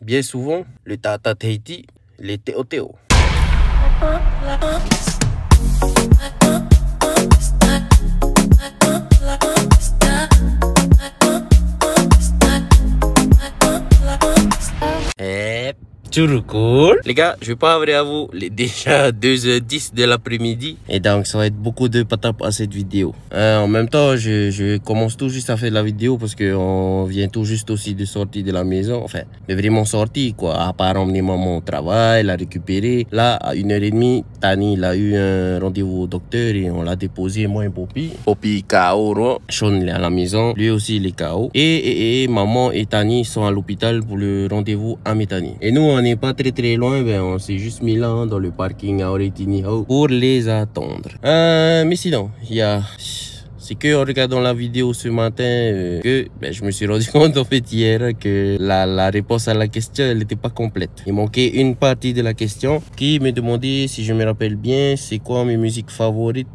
bien souvent, le Tata Tahiti, les Teo Teo. Toujours cool. Les gars, je vais pas vrai à vous, il est déjà 2h10 de l'après-midi. Et donc, ça va être beaucoup de patap à cette vidéo. En même temps, je commence tout juste à faire la vidéo parce qu'on vient tout juste aussi de sortir de la maison. Enfin, mais vraiment sorti, quoi. À part emmener maman au travail, la récupérer. Là, à 1h30, Tani, il a eu un rendez-vous au docteur et on l'a déposé, moi et Poppy. Poppy KO, non? Sean, il est à la maison. Lui aussi, il est KO. Et maman et Tani sont à l'hôpital pour le rendez-vous à Métani. Et nous, on n'est pas très loin, ben on s'est juste mis là dans le parking à Oretini pour les attendre. Mais sinon, c'est que en regardant la vidéo ce matin que je me suis rendu compte en fait hier que la réponse à la question elle n'était pas complète. Il manquait une partie de la question qui me demandait si je me rappelle bien c'est quoi mes musiques favorites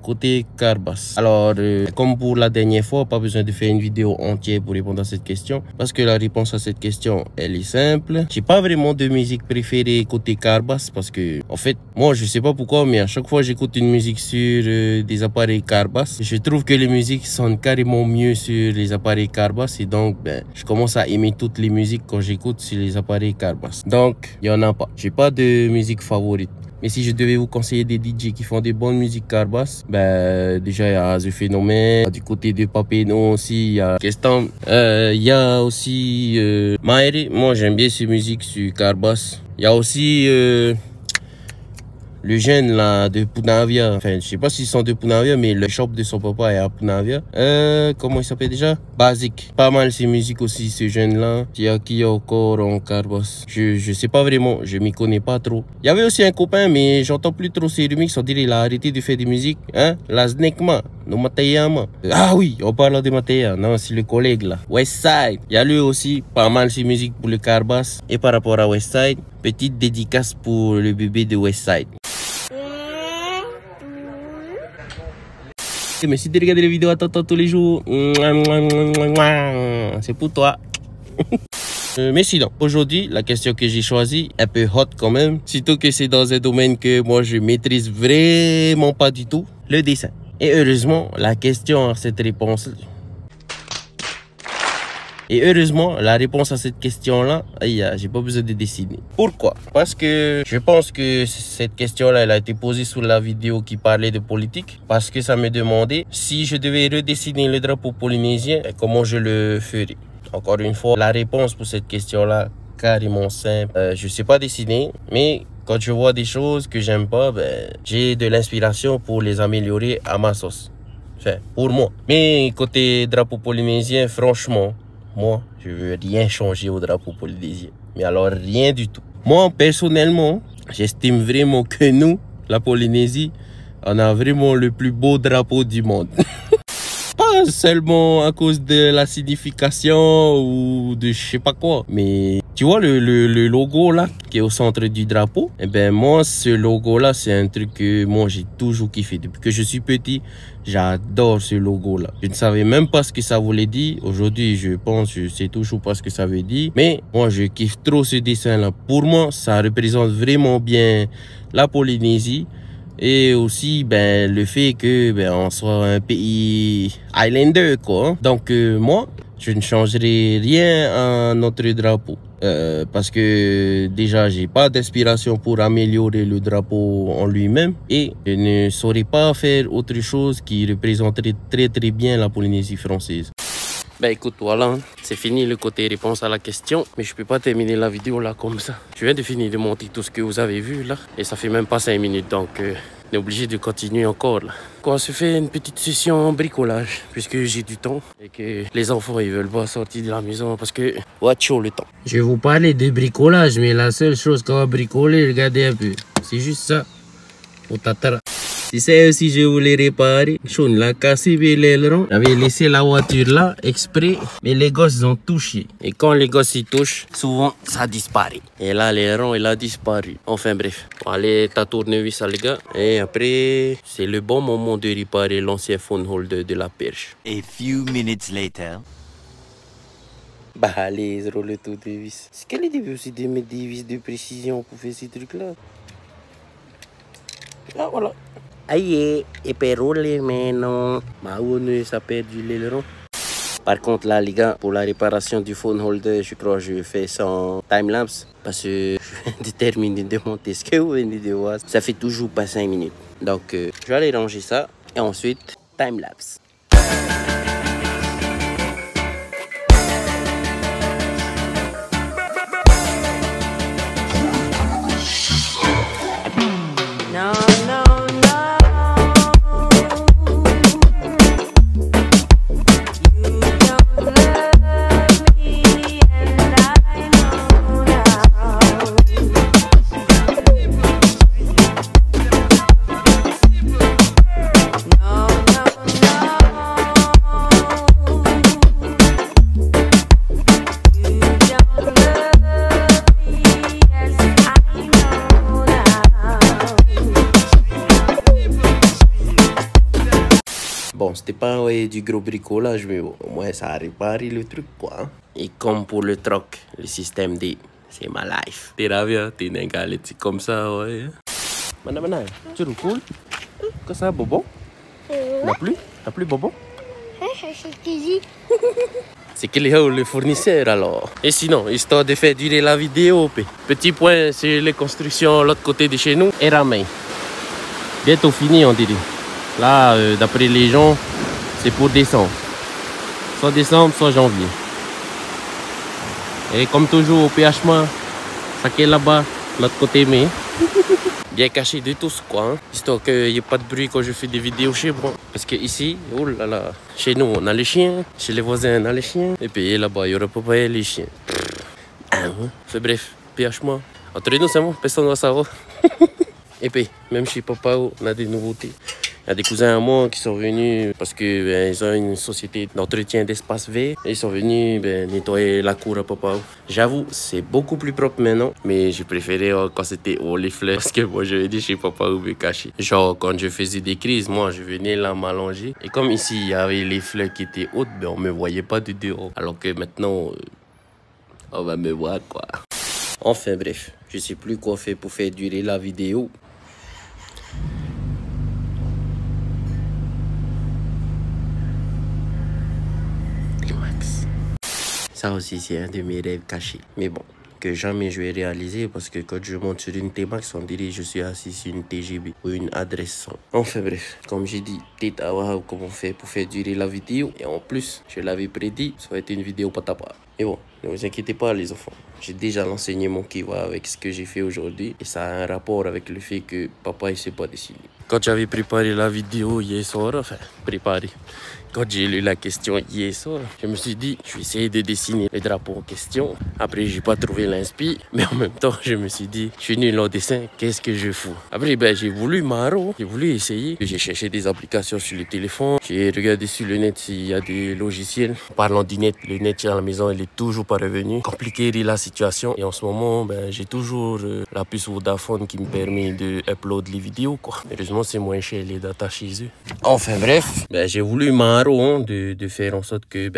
côté Carbas. Alors, comme pour la dernière fois, pas besoin de faire une vidéo entière pour répondre à cette question. Parce que la réponse à cette question, elle est simple. J'ai pas vraiment de musique préférée côté Carbas. Parce que, en fait, moi, je sais pas pourquoi, mais à chaque fois j'écoute une musique sur des appareils Carbas, je trouve que les musiques sonnent carrément mieux sur les appareils Carbas. Et donc, je commence à aimer toutes les musiques quand j'écoute sur les appareils Carbas. Donc, il y en a pas. J'ai pas de musique favorite. Mais si je devais vous conseiller des DJ qui font des bonnes musiques Carbas, déjà il y a The Phénomène, du côté de Papeno aussi, il y a Kestam, il y a aussi Maeri. Moi j'aime bien ces musiques sur Carbas. Il y a aussi le jeune là de Punavia, enfin je sais pas s'ils sont de Punavia, mais le shop de son papa est à Punavia. Comment il s'appelle déjà? Basic. Pas mal ces musiques aussi, ce jeune là. Il y a qui encore en Carbas? Je sais pas vraiment, je m'y connais pas trop. Il y avait aussi un copain, mais j'entends plus trop ses remixes. On dirait qu'il a arrêté de faire des musiques. La Snekma, no Mateyama. Ah oui, on parle de Mateya. Non, c'est le collègue là. Westside. Il y a lui aussi, pas mal ses musiques pour le Carbas. Et par rapport à Westside, petite dédicace pour le bébé de Westside. Mais si tu regardes les vidéos à Tonton tous les jours, c'est pour toi. Mais sinon, aujourd'hui, la question que j'ai choisie, un peu hot quand même. Surtout que c'est dans un domaine que moi je maîtrise vraiment pas du tout, le dessin. Et heureusement, la réponse à cette question-là, j'ai pas besoin de dessiner. Pourquoi? Parce que je pense que cette question-là, elle a été posée sous la vidéo qui parlait de politique. Parce que ça me demandait si je devais redessiner le drapeau polynésien, comment je le ferais. Encore une fois, la réponse pour cette question-là, carrément simple. Je sais pas dessiner, mais quand je vois des choses que j'aime pas, j'ai de l'inspiration pour les améliorer à ma sauce. Enfin, pour moi. Mais côté drapeau polynésien, franchement, moi, je veux rien changer au drapeau polynésien. Mais alors, rien du tout. Moi, personnellement, j'estime vraiment que nous, la Polynésie, on a vraiment le plus beau drapeau du monde. Pas seulement à cause de la signification ou de je sais pas quoi. Mais tu vois le logo là qui est au centre du drapeau. Moi ce logo là c'est un truc que moi j'ai toujours kiffé. Depuis que je suis petit, j'adore ce logo là. Je ne savais même pas ce que ça voulait dire. Aujourd'hui je sais toujours pas ce que ça veut dire. Mais moi je kiffe trop ce dessin là. Pour moi ça représente vraiment bien la Polynésie. Et aussi le fait que on soit un pays islander quoi. Donc moi je ne changerai rien à notre drapeau parce que déjà j'ai pas d'inspiration pour améliorer le drapeau en lui-même et je ne saurais pas faire autre chose qui représenterait très bien la Polynésie française. Écoute, voilà, c'est fini le côté réponse à la question. Mais je peux pas terminer la vidéo là comme ça. Je viens de finir de monter tout ce que vous avez vu là. Et ça fait même pas 5 minutes, donc on est obligé de continuer encore là. On se fait une petite session bricolage, puisque j'ai du temps. Et que les enfants, ils veulent pas sortir de la maison parce que... Watch le temps. Je vais vous parler de bricolage, mais la seule chose qu'on va bricoler, regardez un peu. C'est juste ça. Au tatara. C'est ça aussi je voulais réparer. Sean l'a cassé l'aileron. J'avais laissé la voiture là exprès. Mais les gosses ont touché. Et quand les gosses y touchent, souvent ça disparaît. Et là l'aileron il a disparu. Enfin bref. On va aller à tournevis les gars. Et après c'est le bon moment de réparer l'ancien phone holder de la perche. A few minutes later. Bah, les le tournevis. C'est quelle idée aussi de mettre des vis de précision pour faire ces trucs-là? Ah, voilà. Aïe, et puis rouler, mais non. Ma oune, ça perd du l'aileron. Par contre, là, les gars, pour la réparation du phone holder, je crois que je fais ça en time-lapse. Parce que je viens de terminer de monter ce que vous venez de voir. Ça fait toujours pas 5 minutes. Donc, je vais aller ranger ça. Et ensuite, time-lapse. Bon, c'était pas du gros bricolage, mais bon, au moins ça a réparé le truc, quoi. Hein. Et comme pour le troc, le système D, c'est ma life. T'es ravi, t'es une galette, c'est comme ça, ouais. Mana, tu roules? Qu'est-ce que ça, Bobo? T'as plus, Bobo? C'est qu'il y a le fournisseur, alors. Et sinon, histoire de faire durer la vidéo, petit point sur les constructions l'autre côté de chez nous, et Ramay. Bientôt fini, on dirait. Là, d'après les gens, c'est pour décembre. Soit décembre, soit janvier. Et comme toujours au PHMA, ça qui est là-bas, l'autre côté, mais bien caché de tous, quoi. Hein. Histoire qu'il n'y ait pas de bruit quand je fais des vidéos chez moi. Parce que ici, oh là là, chez nous, on a les chiens. Chez les voisins, on a les chiens. Et puis là-bas, il y aura pas les chiens. Enfin bref, PHMA. Entre nous, c'est bon, personne ne va savoir. Et puis, même chez papa, on a des nouveautés. Il y a des cousins à moi qui sont venus parce que ils ont une société d'entretien d'espace vert. Et ils sont venus nettoyer la cour à papa. J'avoue, c'est beaucoup plus propre maintenant. Mais j'ai préféré quand c'était les fleurs. Parce que moi, je venais chez papa ou me cacher. Genre, quand je faisais des crises, moi, je venais là m'allonger. Et comme ici, il y avait les fleurs qui étaient hautes, on ne me voyait pas de dehors. Alors que maintenant, on va me voir, quoi. Enfin, bref, je sais plus quoi faire pour faire durer la vidéo. Ça aussi, c'est un de mes rêves cachés. Mais bon, que jamais je vais réaliser parce que quand je monte sur une T-Max, on dirait que je suis assis sur une TGB ou une adresse 100. Enfin bref, comme j'ai dit, tête à voir comment faire pour faire durer la vidéo. Et en plus, je l'avais prédit, ça va être une vidéo patapa. Et bon, ne vous inquiétez pas les enfants. J'ai déjà lancé mon kiwa avec ce que j'ai fait aujourd'hui. Et ça a un rapport avec le fait que papa il sait pas dessiner. Quand j'avais préparé la vidéo hier soir, enfin préparé. Quand j'ai lu la question hier soir, je me suis dit, je vais essayer de dessiner le drapeau en question. Après, j'ai pas trouvé l'inspi, mais en même temps, je me suis dit, je suis nul en dessin, qu'est-ce que je fous? Après, j'ai voulu maro, j'ai voulu essayer. J'ai cherché des applications sur le téléphone. J'ai regardé sur le net s'il y a des logiciels. Parlant du net, le net à la maison, il est toujours pas revenu. Compliqué la situation. Et en ce moment, j'ai toujours la puce Vodafone qui me permet de upload les vidéos, quoi. Heureusement, c'est moins cher les data chez eux. Enfin bref, j'ai voulu maro de faire en sorte que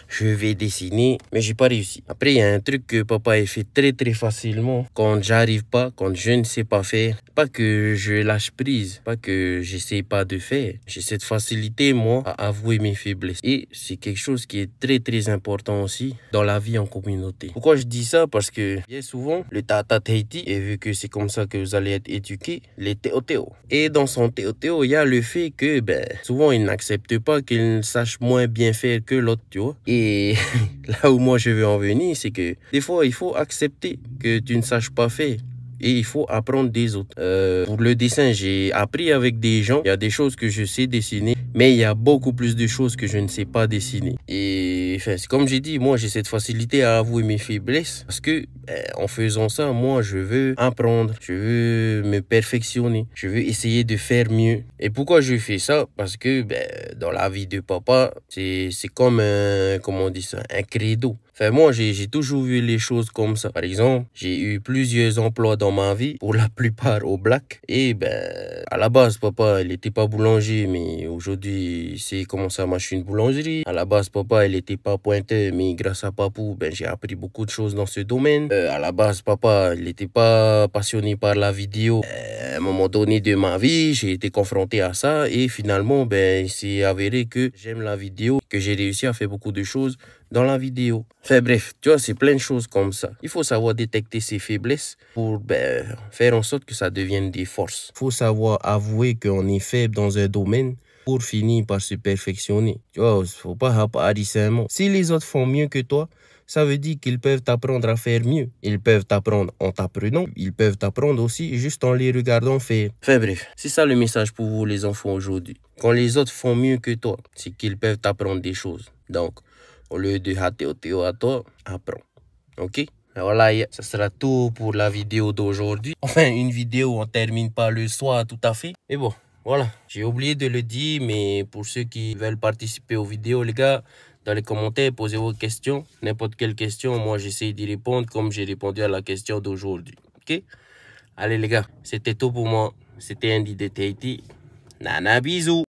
je vais dessiner, mais j'ai pas réussi. Après, il y a un truc que papa a fait très facilement. Quand j'arrive pas, quand je ne sais pas faire, pas que je lâche prise, pas que j'essaie pas de faire. J'ai cette facilité, moi, à avouer mes faiblesses. Et c'est quelque chose qui est très important aussi dans la vie en communauté. Pourquoi je dis ça? Parce que bien souvent, le tata Tahiti, et vu que c'est comme ça que vous allez être éduqués, les théo. Et dans son théo, il y a le fait que, souvent, il n'accepte pas qu'il sache moins bien faire que l'autre, tu vois. Et là où moi je veux en venir, c'est que des fois, il faut accepter que tu ne saches pas faire. Et il faut apprendre des autres. Pour le dessin, j'ai appris avec des gens. Il y a des choses que je sais dessiner, mais il y a beaucoup plus de choses que je ne sais pas dessiner. Et enfin, c'est comme j'ai dit, moi j'ai cette facilité à avouer mes faiblesses. Parce que en faisant ça, moi je veux apprendre, je veux me perfectionner, je veux essayer de faire mieux. Et pourquoi je fais ça? Parce que dans la vie de papa, c'est comme un, comment on dit ça, un credo. Enfin, moi, j'ai toujours vu les choses comme ça. Par exemple, j'ai eu plusieurs emplois dans ma vie, pour la plupart au black. Et ben, à la base, papa, il était pas boulanger, mais aujourd'hui, il sait comment ça marche une boulangerie. À la base, papa, il était pas pointeur, mais grâce à Papou, ben, j'ai appris beaucoup de choses dans ce domaine. À la base, papa, il était pas passionné par la vidéo. À un moment donné de ma vie, j'ai été confronté à ça et finalement, ben, il s'est avéré que j'aime la vidéo, que j'ai réussi à faire beaucoup de choses dans la vidéo. Enfin bref, tu vois, c'est plein de choses comme ça. Il faut savoir détecter ses faiblesses pour faire en sorte que ça devienne des forces. Il faut savoir avouer qu'on est faible dans un domaine pour finir par se perfectionner. Tu vois, il faut pas avoir seulement. Si les autres font mieux que toi, ça veut dire qu'ils peuvent t'apprendre à faire mieux. Ils peuvent t'apprendre en t'apprenant. Ils peuvent t'apprendre aussi juste en les regardant faire. Enfin bref, c'est ça le message pour vous les enfants aujourd'hui. Quand les autres font mieux que toi, c'est qu'ils peuvent t'apprendre des choses. Donc, au lieu de hâter au théo à toi, apprends. Ok? Et voilà, ça sera tout pour la vidéo d'aujourd'hui. Enfin, une vidéo, on termine pas le soir tout à fait. Mais bon, voilà. J'ai oublié de le dire, mais pour ceux qui veulent participer aux vidéos, les gars, dans les commentaires, posez vos questions. N'importe quelle question, moi j'essaie d'y répondre comme j'ai répondu à la question d'aujourd'hui. Ok? Allez les gars, c'était tout pour moi. C'était Andy de Tahiti. Nana, bisous!